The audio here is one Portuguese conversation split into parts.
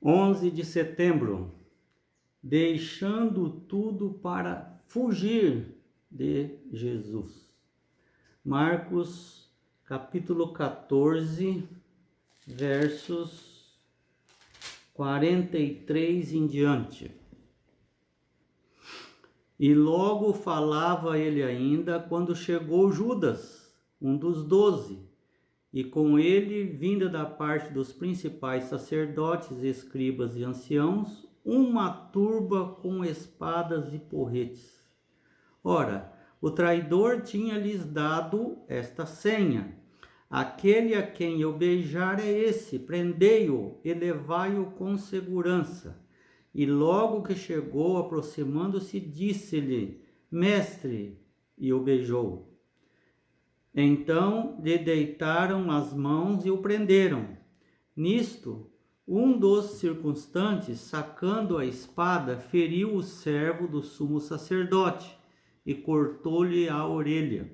11 de setembro, deixando tudo para fugir de Jesus. Marcos, capítulo 14, versos 43 em diante. E logo falava ele ainda, quando chegou Judas, um dos 12, e com ele, vinda da parte dos principais sacerdotes, escribas e anciãos, uma turba com espadas e porretes. Ora, o traidor tinha-lhes dado esta senha: aquele a quem eu beijar é esse, prendei-o e levai-o com segurança. E logo que chegou, aproximando-se, disse-lhe: Mestre, e o beijou. Então lhe deitaram as mãos e o prenderam. Nisto, um dos circunstantes, sacando a espada, feriu o servo do sumo sacerdote e cortou-lhe a orelha.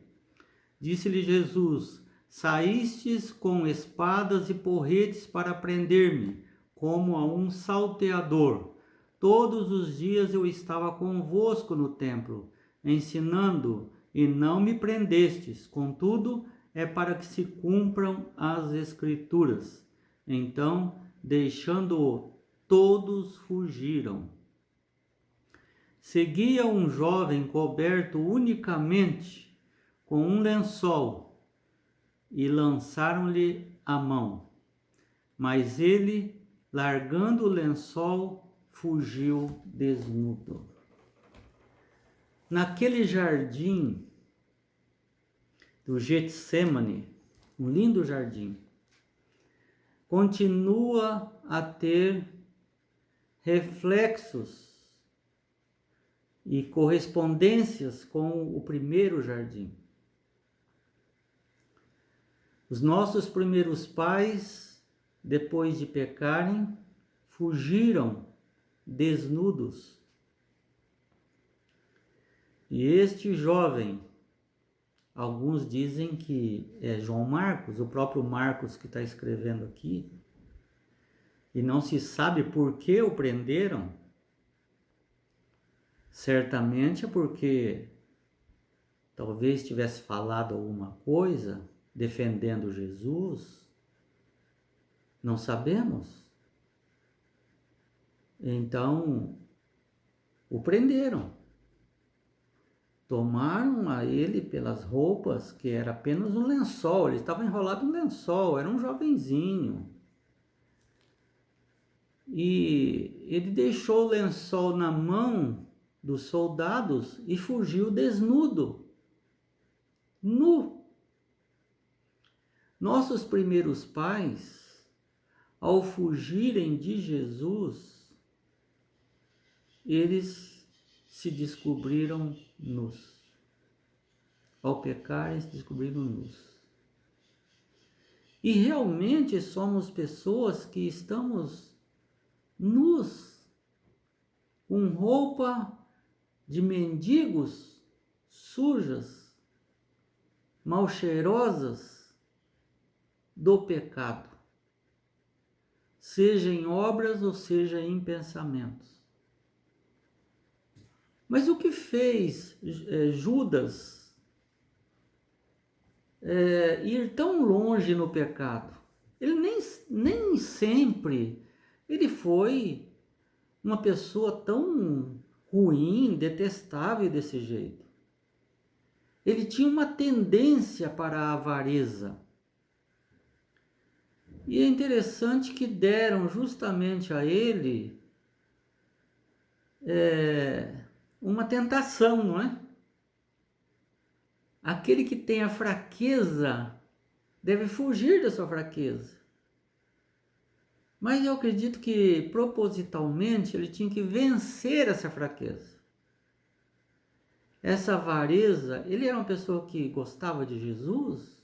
Disse-lhe Jesus: Saístes com espadas e porretes para prender-me, como a um salteador. Todos os dias eu estava convosco no templo, ensinando, e não me prendestes. Contudo, é para que se cumpram as Escrituras. Então, deixando-o, todos fugiram. Seguia um jovem coberto unicamente com um lençol, e lançaram-lhe a mão. Mas ele, largando o lençol, fugiu desnudo. Naquele jardim do Getsêmani, um lindo jardim, continua a ter reflexos e correspondências com o primeiro jardim. Os nossos primeiros pais, depois de pecarem, fugiram desnudos. E este jovem, alguns dizem que é João Marcos, o próprio Marcos que está escrevendo aqui, e não se sabe por que o prenderam. Certamente é porque talvez tivesse falado alguma coisa defendendo Jesus, não sabemos. Então, o prenderam. Tomaram a ele pelas roupas, que era apenas um lençol, ele estava enrolado em lençol, era um jovenzinho. E ele deixou o lençol na mão dos soldados e fugiu desnudo, nu. Nossos primeiros pais, ao fugirem de Jesus, eles se descobriram nus. Ao pecarem, se descobriram nus. E realmente somos pessoas que estamos nus, com roupa de mendigos, sujas, mal cheirosas, do pecado, seja em obras ou seja em pensamentos. Mas o que fez Judas ir tão longe no pecado? Ele nem sempre ele foi uma pessoa tão ruim, detestável desse jeito. Ele tinha uma tendência para a avareza. E é interessante que deram justamente a ele uma tentação, não é? Aquele que tem a fraqueza deve fugir da sua fraqueza. Mas eu acredito que propositalmente ele tinha que vencer essa fraqueza. Essa avareza, ele era uma pessoa que gostava de Jesus,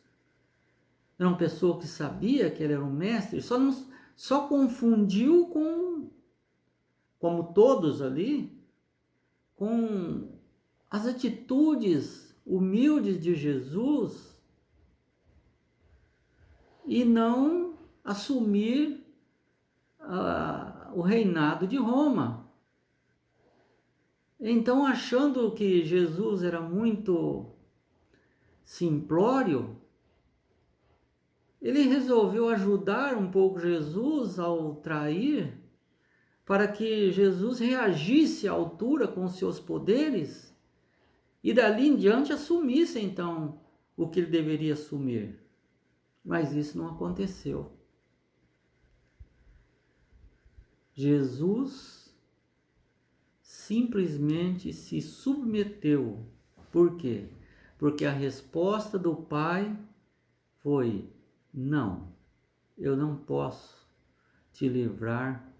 era uma pessoa que sabia que ele era um mestre, só confundiu com, como todos ali, com as atitudes humildes de Jesus e não assumir o reinado de Roma. Então, achando que Jesus era muito simplório, ele resolveu ajudar um pouco Jesus ao trair, para que Jesus reagisse à altura com seus poderes e dali em diante assumisse então o que ele deveria assumir. Mas isso não aconteceu. Jesus simplesmente se submeteu. Por quê? Porque a resposta do Pai foi: não, eu não posso te livrar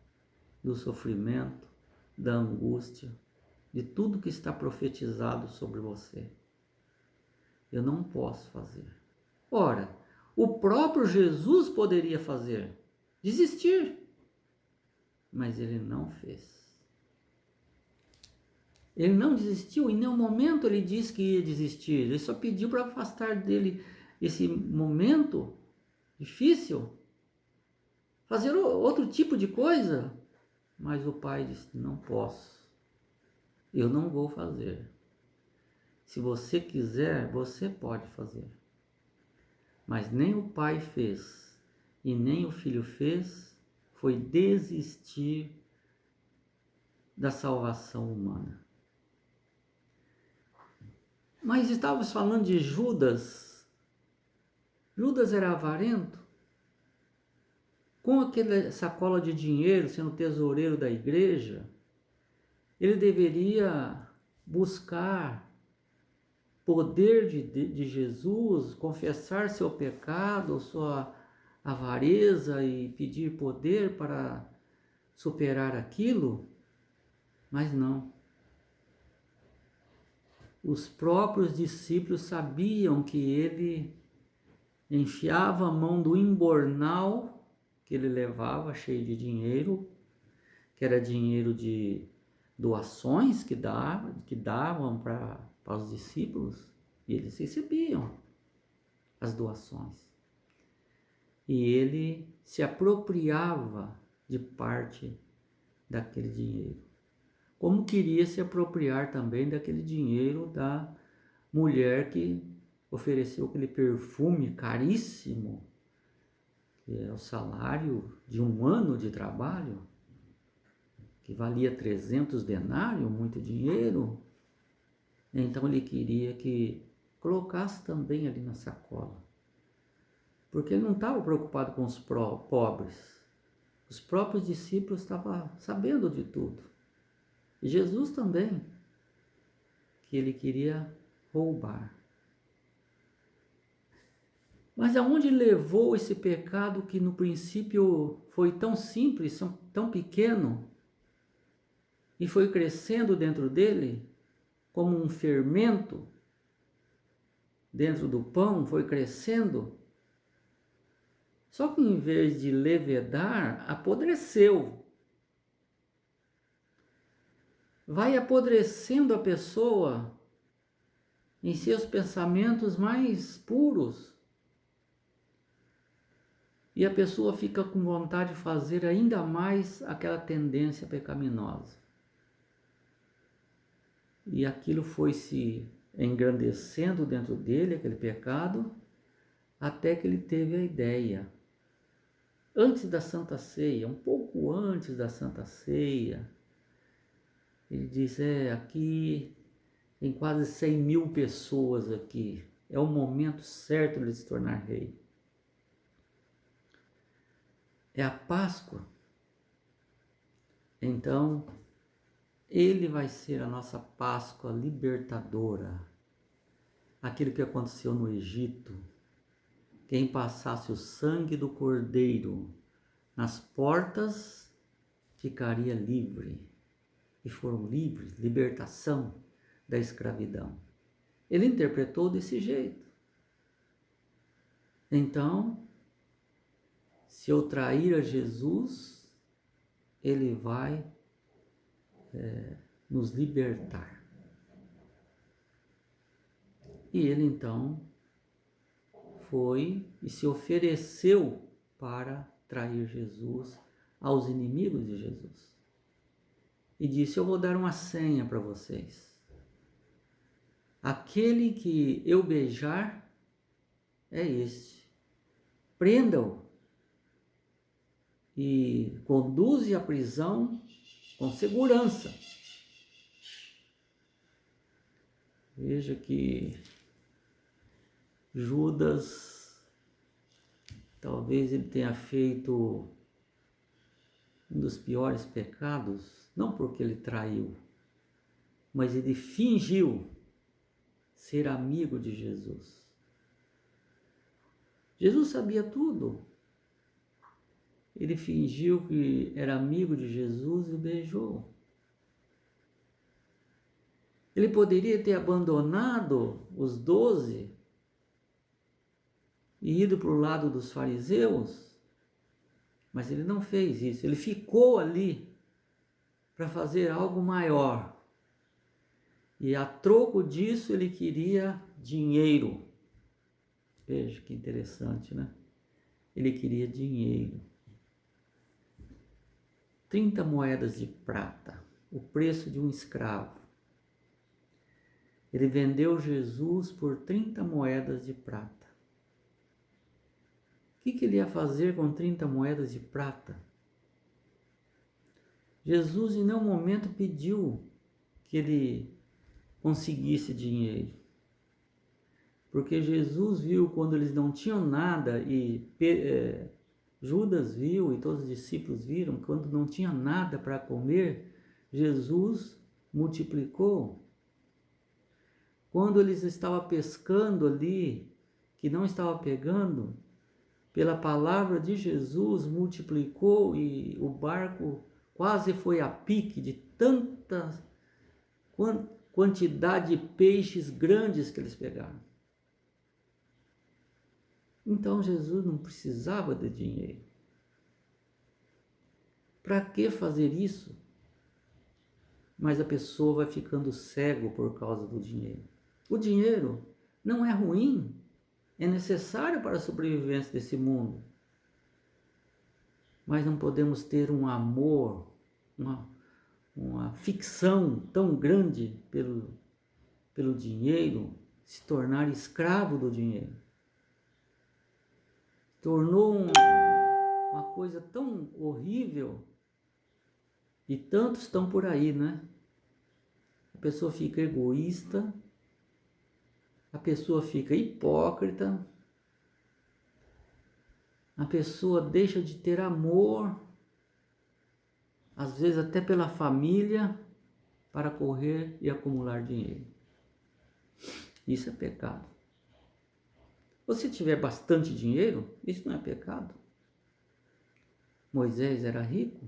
do sofrimento, da angústia, de tudo que está profetizado sobre você. Eu não posso fazer. Ora, o próprio Jesus poderia fazer, desistir, mas ele não fez. Ele não desistiu, em nenhum momento ele disse que ia desistir, ele só pediu para afastar dele esse momento difícil, fazer outro tipo de coisa, mas o Pai disse: não posso, eu não vou fazer. Se você quiser, você pode fazer. Mas nem o Pai fez e nem o Filho fez, foi desistir da salvação humana. Mas estávamos falando de Judas. Judas era avarento. Com aquela sacola de dinheiro, sendo tesoureiro da igreja, ele deveria buscar poder de Jesus, confessar seu pecado, sua avareza e pedir poder para superar aquilo, mas não. Os próprios discípulos sabiam que ele enfiava a mão do embornal que ele levava, cheio de dinheiro, que era dinheiro de doações que davam para os discípulos, e eles recebiam as doações. E ele se apropriava de parte daquele dinheiro. Como queria se apropriar também daquele dinheiro da mulher que ofereceu aquele perfume caríssimo, que é o salário de um ano de trabalho, que valia 300 denários, muito dinheiro. Então ele queria que colocasse também ali na sacola, porque ele não estava preocupado com os pobres. Os próprios discípulos estavam sabendo de tudo. E Jesus também, que ele queria roubar. Mas aonde levou esse pecado que no princípio foi tão simples, tão pequeno, e foi crescendo dentro dele como um fermento dentro do pão, foi crescendo? Só que em vez de levedar, apodreceu. Vai apodrecendo a pessoa em seus pensamentos mais puros. E a pessoa fica com vontade de fazer ainda mais aquela tendência pecaminosa. E aquilo foi se engrandecendo dentro dele, aquele pecado, até que ele teve a ideia. Antes da Santa Ceia, um pouco antes da Santa Ceia, ele diz: aqui tem quase 100 mil pessoas aqui, é o momento certo de se tornar rei. É a Páscoa. Então, ele vai ser a nossa Páscoa libertadora. Aquilo que aconteceu no Egito. Quem passasse o sangue do Cordeiro nas portas ficaria livre. E foram livres, libertação da escravidão. Ele interpretou desse jeito. Então, se eu trair a Jesus, ele vai nos libertar. E ele então foi e se ofereceu para trair Jesus aos inimigos de Jesus. E disse: eu vou dar uma senha para vocês. Aquele que eu beijar é este. Prenda-o e conduze à prisão com segurança. Veja que Judas, talvez ele tenha feito um dos piores pecados, não porque ele traiu, mas ele fingiu ser amigo de Jesus. Jesus sabia tudo. Ele fingiu que era amigo de Jesus e o beijou. Ele poderia ter abandonado os 12 e ido para o lado dos fariseus, mas ele não fez isso. Ele ficou ali para fazer algo maior. E a troco disso ele queria dinheiro. Veja que interessante, né? Ele queria dinheiro. 30 moedas de prata, o preço de um escravo. Ele vendeu Jesus por 30 moedas de prata. O que ele ia fazer com 30 moedas de prata? Jesus em nenhum momento pediu que ele conseguisse dinheiro. Porque Jesus viu quando eles não tinham nada e Judas viu e todos os discípulos viram, quando não tinha nada para comer, Jesus multiplicou. Quando eles estavam pescando ali, que não estava pegando, pela palavra de Jesus multiplicou e o barco quase foi a pique de tanta quantidade de peixes grandes que eles pegaram. Então Jesus não precisava de dinheiro. Para que fazer isso? Mas a pessoa vai ficando cego por causa do dinheiro. O dinheiro não é ruim, é necessário para a sobrevivência desse mundo. Mas não podemos ter um amor, uma ficção tão grande pelo dinheiro, se tornar escravo do dinheiro. Tornou uma coisa tão horrível e tantos estão por aí, né? A pessoa fica egoísta, a pessoa fica hipócrita, a pessoa deixa de ter amor, às vezes até pela família, para correr e acumular dinheiro. Isso é pecado. Se tiver bastante dinheiro, isso não é pecado. Moisés era rico,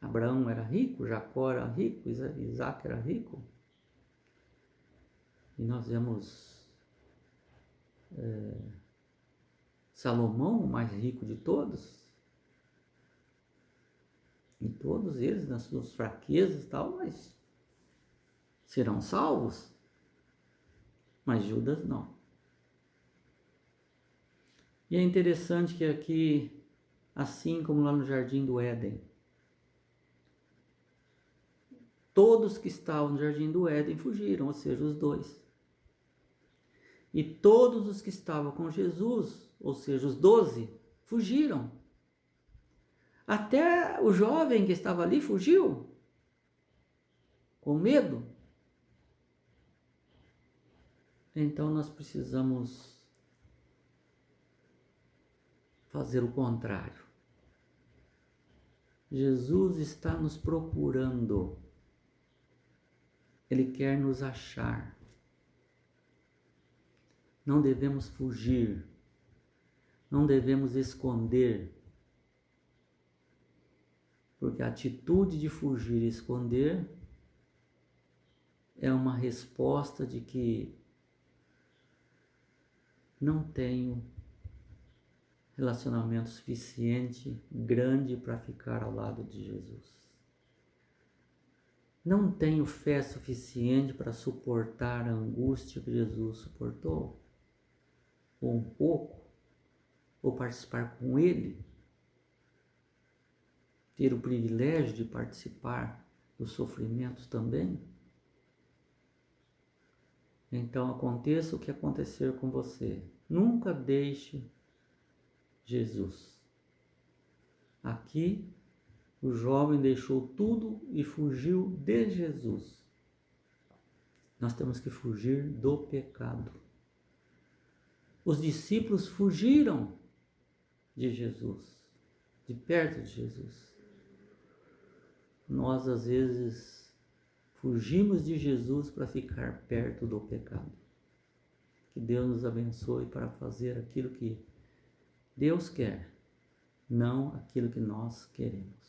Abraão era rico, Jacó era rico, Isaac era rico. E nós vemos Salomão, o mais rico de todos. E todos eles, nas suas fraquezas e tal, mas serão salvos. Mas Judas não. E é interessante que aqui, assim como lá no Jardim do Éden, todos que estavam no Jardim do Éden fugiram, ou seja, os 2. E todos os que estavam com Jesus, ou seja, os 12, fugiram. Até o jovem que estava ali fugiu, com medo. Então nós precisamos fazer o contrário. Jesus está nos procurando. Ele quer nos achar. Não devemos fugir. Não devemos esconder. Porque a atitude de fugir e esconder é uma resposta de que não tenho relacionamento suficiente, grande para ficar ao lado de Jesus. Não tenho fé suficiente para suportar a angústia que Jesus suportou, ou um pouco, ou participar com Ele. ter o privilégio de participar dos sofrimentos também? Então aconteça o que acontecer com você, nunca deixe Jesus. Aqui o jovem deixou tudo e fugiu de Jesus. Nós temos que fugir do pecado. Os discípulos fugiram de Jesus, de perto de Jesus. Nós, às vezes, fugimos de Jesus para ficar perto do pecado. Que Deus nos abençoe para fazer aquilo que Deus quer, não aquilo que nós queremos.